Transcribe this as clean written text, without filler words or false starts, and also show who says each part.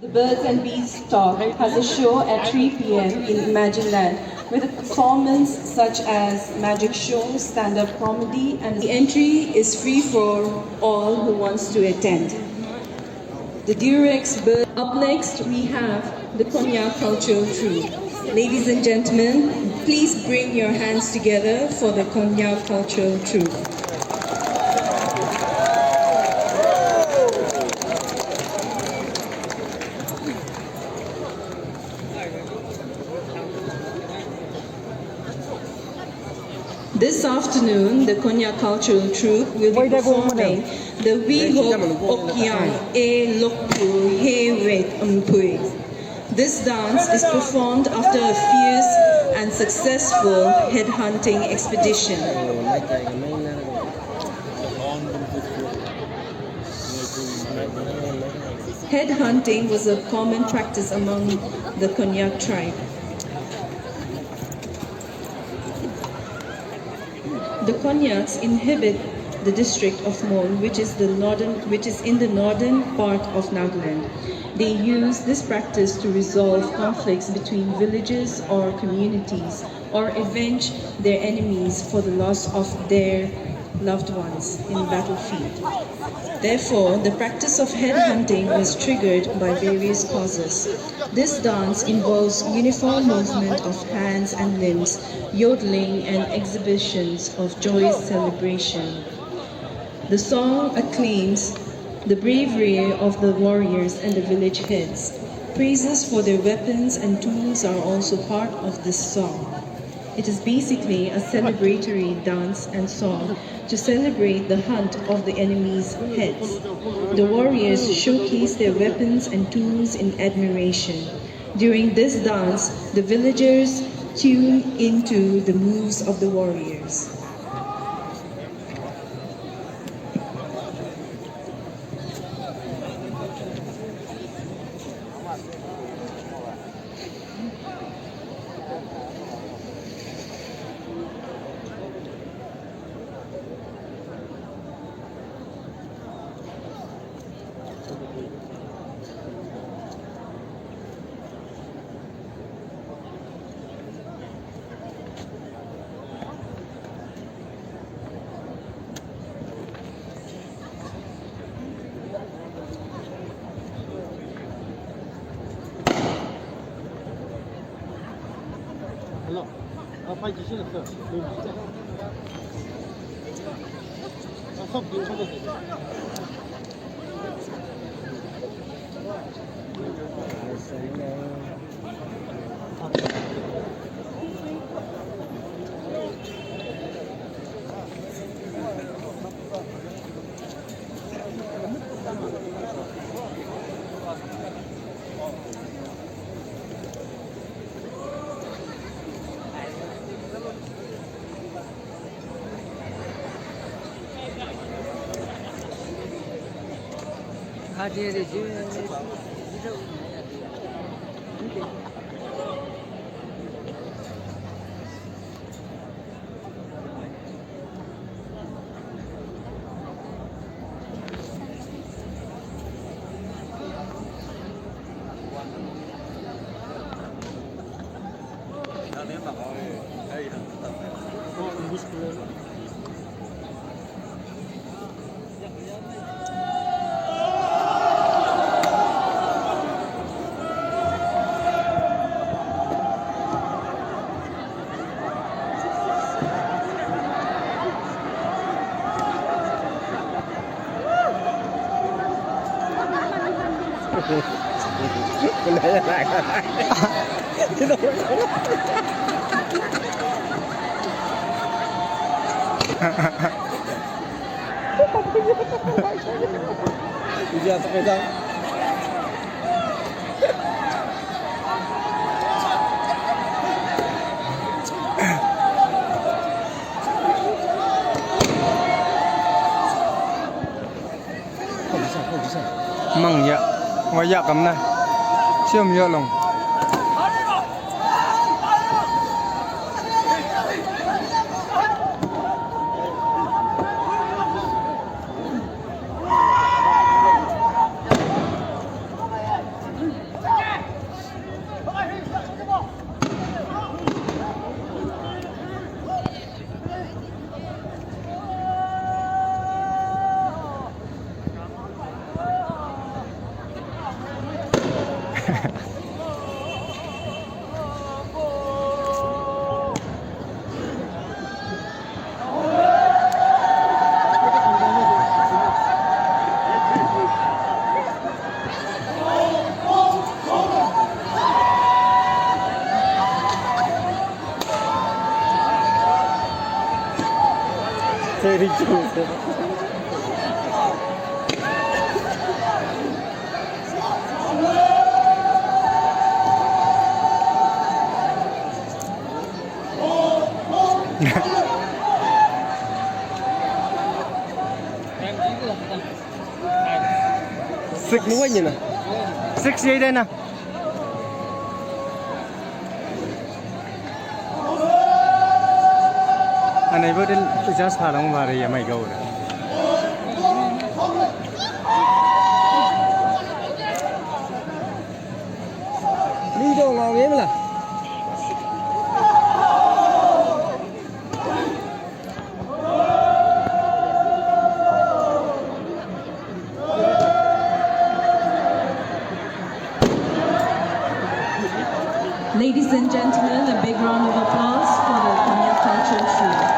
Speaker 1: The Birds and Bees Talk has a show at 3 p.m. in Imagineland with a performance such as magic show, stand-up comedy, and the entry is free for all who wants to attend. The Durex Bird. Up next, we have the Konyak Cultural Troupe. Ladies and gentlemen, please bring your hands together for the Konyak Cultural Troupe. This afternoon, the Konyak Cultural Troupe will be performing the We Hope Okyang E Lokpu He Wet Umpui. This dance is performed after a fierce and successful headhunting expedition. Headhunting was a common practice among the Konyak tribe. The Konyaks inhabit the district of Mon, which is in the northern part of Nagaland. They use this practice to resolve conflicts between villages or communities, or avenge their enemies for the loss of their loved ones in battlefield. Therefore, the practice of headhunting was triggered by various causes. This dance involves uniform movement of hands and limbs, yodeling, and exhibitions of joyous celebration. The song acclaims the bravery of the warriors and the village heads. Praises for their weapons and tools are also part of this song. It is basically a celebratory dance and song to celebrate the hunt of the enemy's heads. The warriors showcase their weapons and tools in admiration. During this dance, the villagers tune into the moves of the warriors.
Speaker 2: Alors, après, tu sais le faire. Dia tak pegang. Kok bisa?
Speaker 3: Mang ya, ngoyak kamna. Siom yo long.
Speaker 2: Very true.
Speaker 3: Six
Speaker 2: Mua gì nè?
Speaker 3: 6 giây đây nè. Anh ấy vừa đến just thả lỏng vào thì mày gấu rồi.
Speaker 2: Đi đâu ngon thế mà là.
Speaker 1: Ladies and gentlemen, a big round of applause for the konyak culture show.